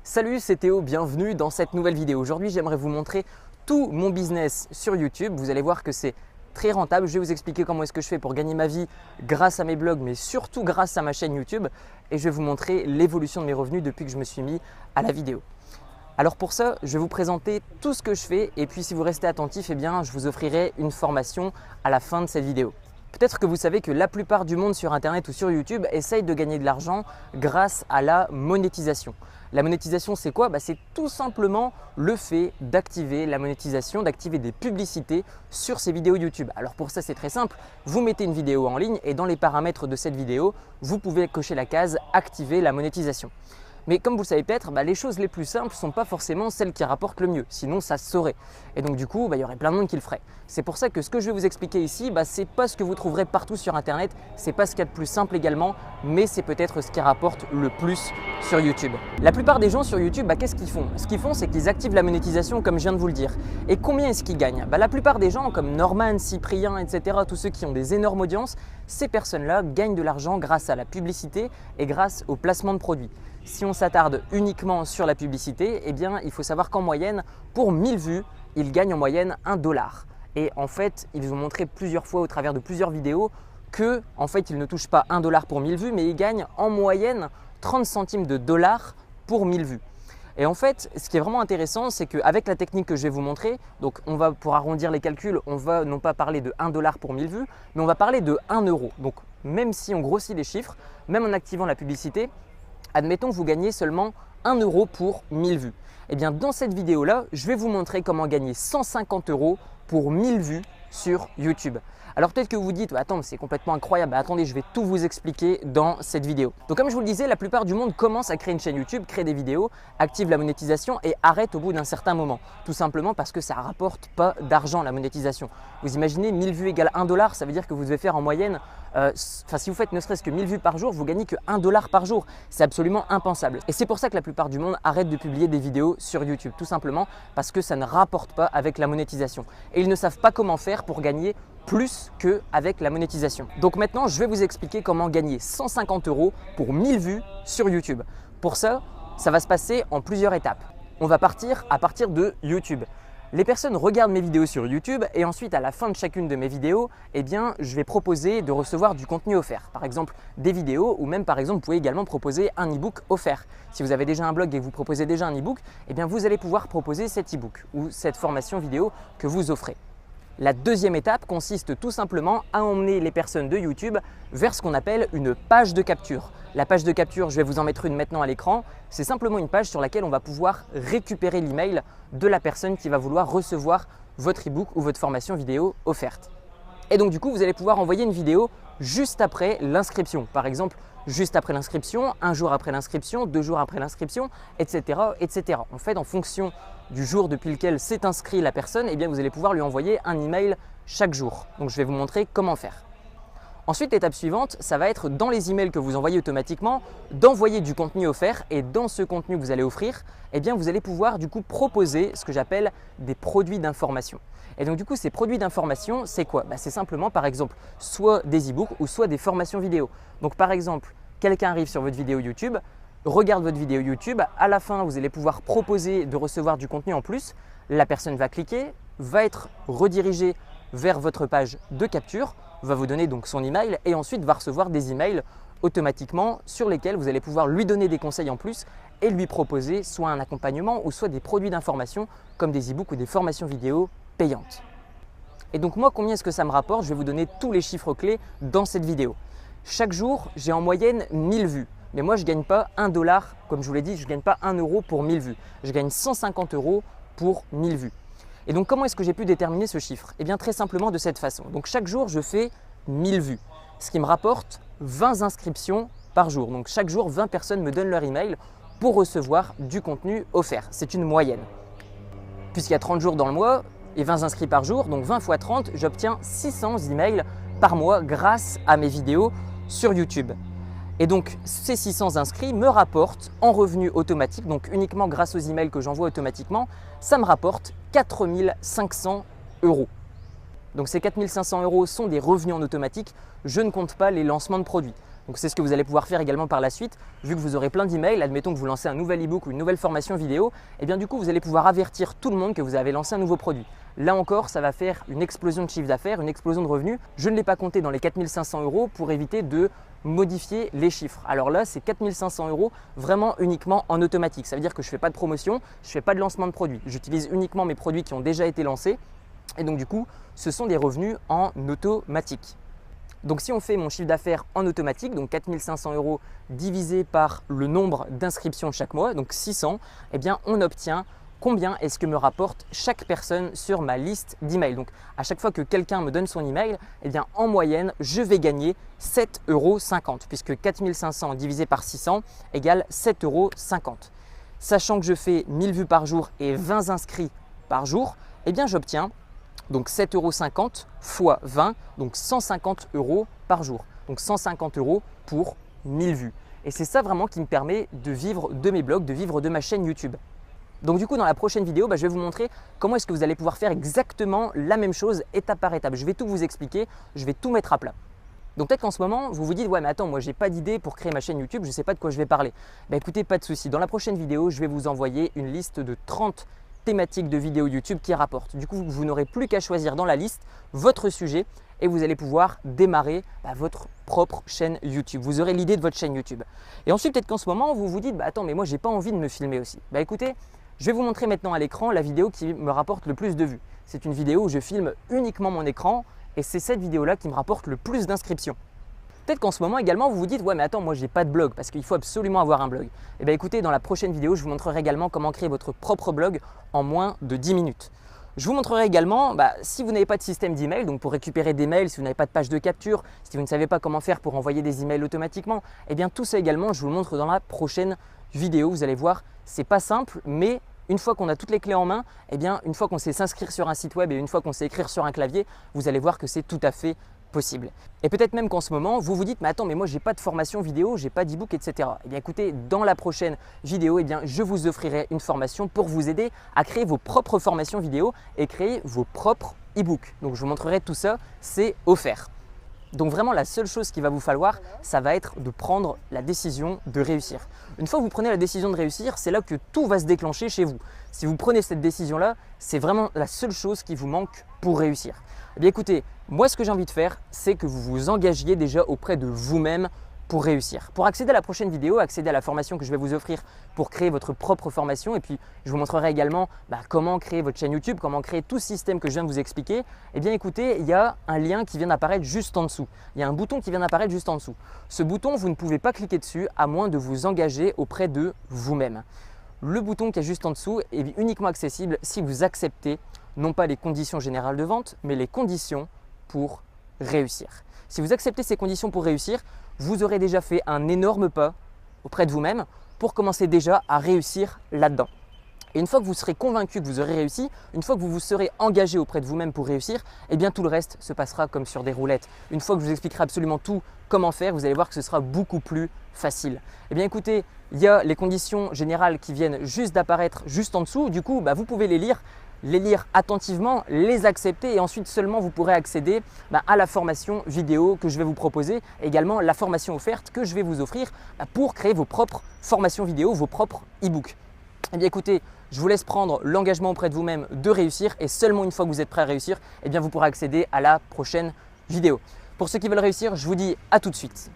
Salut, c'est Théo, bienvenue dans cette nouvelle vidéo. Aujourd'hui, j'aimerais vous montrer tout mon business sur YouTube. Vous allez voir que c'est très rentable. Je vais vous expliquer comment est-ce que je fais pour gagner ma vie grâce à mes blogs, mais surtout grâce à ma chaîne YouTube. Et je vais vous montrer l'évolution de mes revenus depuis que je me suis mis à la vidéo. Alors pour ça, je vais vous présenter tout ce que je fais et puis si vous restez attentif, je vous offrirai une formation à la fin de cette vidéo. Peut-être que vous savez que la plupart du monde sur Internet ou sur YouTube essaye de gagner de l'argent grâce à la monétisation. La monétisation, c'est quoi? C'est tout simplement le fait d'activer la monétisation, d'activer des publicités sur ces vidéos YouTube. Alors pour ça, c'est très simple. Vous mettez une vidéo en ligne et dans les paramètres de cette vidéo, vous pouvez cocher la case « Activer la monétisation ». Mais comme vous le savez peut-être, les choses les plus simples ne sont pas forcément celles qui rapportent le mieux, sinon ça se saurait. Et donc du coup, il y aurait plein de monde qui le ferait. C'est pour ça que ce que je vais vous expliquer ici, ce n'est pas ce que vous trouverez partout sur Internet, ce n'est pas ce qu'il y a de plus simple également, mais c'est peut-être ce qui rapporte le plus sur YouTube. La plupart des gens sur YouTube, qu'est-ce qu'ils font? Ce qu'ils font, c'est qu'ils activent la monétisation comme je viens de vous le dire. Et combien est-ce qu'ils gagnent? La plupart des gens comme Norman, Cyprien, etc., tous ceux qui ont des énormes audiences, ces personnes-là gagnent de l'argent grâce à la publicité et grâce au placement de produits. Si on s'attarde uniquement sur la publicité, il faut savoir qu'en moyenne, pour 1000 vues, ils gagnent en moyenne $1. Et en fait, ils ont montré plusieurs fois au travers de plusieurs vidéos que ils ne touchent pas $1 pour 1000 vues, mais ils gagnent en moyenne 30 centimes de dollars pour 1000 vues. Et en fait, ce qui est vraiment intéressant, c'est qu'avec la technique que je vais vous montrer, donc pour arrondir les calculs, on va non pas parler de $1 pour 1000 vues, mais on va parler de 1 euro. Donc même si on grossit les chiffres, même en activant la publicité, admettons que vous gagnez seulement 1 euro pour 1000 vues. Dans cette vidéo-là, je vais vous montrer comment gagner 150 euros pour 1000 vues sur YouTube. Alors peut-être que vous vous dites, attends, c'est complètement incroyable, attendez, je vais tout vous expliquer dans cette vidéo. Donc comme je vous le disais, la plupart du monde commence à créer une chaîne YouTube, crée des vidéos, active la monétisation et arrête au bout d'un certain moment. Tout simplement parce que ça ne rapporte pas d'argent la monétisation. Vous imaginez 1000 vues égale $1, ça veut dire que vous devez faire en moyenne, si vous faites ne serait-ce que 1000 vues par jour, vous gagnez que $1 par jour. C'est absolument impensable. Et c'est pour ça que la plupart du monde arrête de publier des vidéos sur YouTube. Tout simplement parce que ça ne rapporte pas avec la monétisation. Et ils ne savent pas comment faire pour gagner plus qu'avec la monétisation. Donc maintenant, je vais vous expliquer comment gagner 150 euros pour 1000 vues sur YouTube. Pour ça, ça va se passer en plusieurs étapes. On va partir à partir de YouTube. Les personnes regardent mes vidéos sur YouTube et ensuite à la fin de chacune de mes vidéos, je vais proposer de recevoir du contenu offert. Par exemple des vidéos ou même par exemple vous pouvez également proposer un e-book offert. Si vous avez déjà un blog et que vous proposez déjà un e-book, vous allez pouvoir proposer cet e-book ou cette formation vidéo que vous offrez. La deuxième étape consiste tout simplement à emmener les personnes de YouTube vers ce qu'on appelle une page de capture. La page de capture, je vais vous en mettre une maintenant à l'écran. C'est simplement une page sur laquelle on va pouvoir récupérer l'email de la personne qui va vouloir recevoir votre e-book ou votre formation vidéo offerte. Et donc du coup, vous allez pouvoir envoyer une vidéo juste après l'inscription. Par exemple, juste après l'inscription, 1 jour après l'inscription, 2 jours après l'inscription, etc., etc. En fait, en fonction du jour depuis lequel s'est inscrit la personne, vous allez pouvoir lui envoyer un email chaque jour. Donc je vais vous montrer comment faire. Ensuite, l'étape suivante, ça va être dans les emails que vous envoyez automatiquement, d'envoyer du contenu offert et dans ce contenu que vous allez offrir, vous allez pouvoir du coup proposer ce que j'appelle des produits d'information. Et donc du coup, ces produits d'information, c'est quoi? C'est simplement par exemple soit des e-books ou soit des formations vidéo. Donc par exemple, quelqu'un arrive sur votre vidéo YouTube, regarde votre vidéo YouTube, à la fin, vous allez pouvoir proposer de recevoir du contenu en plus. La personne va cliquer, va être redirigée vers votre page de capture, va vous donner donc son email et ensuite va recevoir des emails automatiquement sur lesquels vous allez pouvoir lui donner des conseils en plus et lui proposer soit un accompagnement ou soit des produits d'information comme des e-books ou des formations vidéo payantes. Et donc moi, combien est-ce que ça me rapporte? Je vais vous donner tous les chiffres clés dans cette vidéo. Chaque jour, j'ai en moyenne 1000 vues. Mais moi, je ne gagne pas $1, comme je vous l'ai dit, je ne gagne pas 1 euro pour 1000 vues. Je gagne 150 euros pour 1000 vues. Et donc, comment est-ce que j'ai pu déterminer ce chiffre? Très simplement de cette façon. Donc, chaque jour, je fais 1000 vues, ce qui me rapporte 20 inscriptions par jour. Donc, chaque jour, 20 personnes me donnent leur email pour recevoir du contenu offert. C'est une moyenne. Puisqu'il y a 30 jours dans le mois et 20 inscrits par jour, donc 20 x 30, j'obtiens 600 emails par mois grâce à mes vidéos sur YouTube. Et donc, ces 600 inscrits me rapportent en revenus automatiques, donc uniquement grâce aux emails que j'envoie automatiquement, ça me rapporte 4500 euros. Donc ces 4500 euros sont des revenus en automatique, je ne compte pas les lancements de produits. Donc c'est ce que vous allez pouvoir faire également par la suite, vu que vous aurez plein d'emails. Admettons que vous lancez un nouvel ebook ou une nouvelle formation vidéo, et bien du coup vous allez pouvoir avertir tout le monde que vous avez lancé un nouveau produit. Là encore, ça va faire une explosion de chiffre d'affaires, une explosion de revenus. Je ne l'ai pas compté dans les 4 500 € pour éviter de modifier les chiffres. Alors là, c'est 4 500 € vraiment uniquement en automatique. Ça veut dire que je ne fais pas de promotion, je ne fais pas de lancement de produits. J'utilise uniquement mes produits qui ont déjà été lancés. Et donc du coup, ce sont des revenus en automatique. Donc si on fait mon chiffre d'affaires en automatique, donc 4 500 € divisé par le nombre d'inscriptions chaque mois, donc 600, eh bien on obtient combien est-ce que me rapporte chaque personne sur ma liste d'emails. Donc à chaque fois que quelqu'un me donne son email, eh bien en moyenne, je vais gagner 7,50 € puisque 4 500 divisé par 600 égale 7,50 €. Sachant que je fais 1000 vues par jour et 20 inscrits par jour, eh bien j'obtiens donc 7,50 € fois 20, donc 150 € par jour. Donc 150 € pour 1000 vues. Et c'est ça vraiment qui me permet de vivre de mes blogs, de vivre de ma chaîne YouTube. Donc du coup, dans la prochaine vidéo, je vais vous montrer comment est-ce que vous allez pouvoir faire exactement la même chose étape par étape. Je vais tout vous expliquer, je vais tout mettre à plat. Donc peut-être qu'en ce moment, vous vous dites « Ouais, mais attends, moi, j'ai pas d'idée pour créer ma chaîne YouTube, je ne sais pas de quoi je vais parler. » Écoutez, pas de souci. Dans la prochaine vidéo, je vais vous envoyer une liste de 30 thématiques de vidéos YouTube qui rapportent. Du coup, vous n'aurez plus qu'à choisir dans la liste votre sujet et vous allez pouvoir démarrer votre propre chaîne YouTube. Vous aurez l'idée de votre chaîne YouTube. Et ensuite, peut-être qu'en ce moment, vous vous dites « Attends, mais moi, j'ai pas envie de me filmer aussi. » Écoutez, je vais vous montrer maintenant à l'écran la vidéo qui me rapporte le plus de vues. C'est une vidéo où je filme uniquement mon écran et c'est cette vidéo-là qui me rapporte le plus d'inscriptions. Peut-être qu'en ce moment également, vous vous dites « Ouais, mais attends, moi, j'ai pas de blog parce qu'il faut absolument avoir un blog. » Écoutez, dans la prochaine vidéo, je vous montrerai également comment créer votre propre blog en moins de 10 minutes. Je vous montrerai également, si vous n'avez pas de système d'email, donc pour récupérer des mails, si vous n'avez pas de page de capture, si vous ne savez pas comment faire pour envoyer des emails automatiquement, tout ça également, je vous le montre dans la prochaine vidéo. Vous allez voir, c'est pas simple, mais une fois qu'on a toutes les clés en main, une fois qu'on sait s'inscrire sur un site web et une fois qu'on sait écrire sur un clavier, vous allez voir que c'est tout à fait possible. Et peut-être même qu'en ce moment, vous vous dites « Mais attends, mais moi, j'ai pas de formation vidéo, j'ai pas d'e-book, etc. » Écoutez, dans la prochaine vidéo, je vous offrirai une formation pour vous aider à créer vos propres formations vidéo et créer vos propres e-books. Donc, je vous montrerai tout ça, c'est offert. Donc vraiment, la seule chose qu'il va vous falloir, ça va être de prendre la décision de réussir. Une fois que vous prenez la décision de réussir, c'est là que tout va se déclencher chez vous. Si vous prenez cette décision-là, c'est vraiment la seule chose qui vous manque pour réussir. Écoutez, moi ce que j'ai envie de faire, c'est que vous vous engagiez déjà auprès de vous-même pour réussir. Pour accéder à la prochaine vidéo, accéder à la formation que je vais vous offrir pour créer votre propre formation et puis je vous montrerai également comment créer votre chaîne YouTube, comment créer tout ce système que je viens de vous expliquer. Écoutez, il y a un lien qui vient d'apparaître juste en dessous. Il y a un bouton qui vient d'apparaître juste en dessous. Ce bouton, vous ne pouvez pas cliquer dessus à moins de vous engager auprès de vous-même. Le bouton qui est juste en dessous est uniquement accessible si vous acceptez non pas les conditions générales de vente, mais les conditions pour réussir. Si vous acceptez ces conditions pour réussir, vous aurez déjà fait un énorme pas auprès de vous-même pour commencer déjà à réussir là-dedans. Et une fois que vous serez convaincu que vous aurez réussi, une fois que vous vous serez engagé auprès de vous-même pour réussir, tout le reste se passera comme sur des roulettes. Une fois que je vous expliquerai absolument tout comment faire, vous allez voir que ce sera beaucoup plus facile. Écoutez, il y a les conditions générales qui viennent juste d'apparaître juste en dessous. Du coup, vous pouvez les lire attentivement, les accepter et ensuite seulement vous pourrez accéder à la formation vidéo que je vais vous proposer, également la formation offerte que je vais vous offrir pour créer vos propres formations vidéo, vos propres e-books. Écoutez, je vous laisse prendre l'engagement auprès de vous-même de réussir et seulement une fois que vous êtes prêt à réussir, vous pourrez accéder à la prochaine vidéo. Pour ceux qui veulent réussir, je vous dis à tout de suite.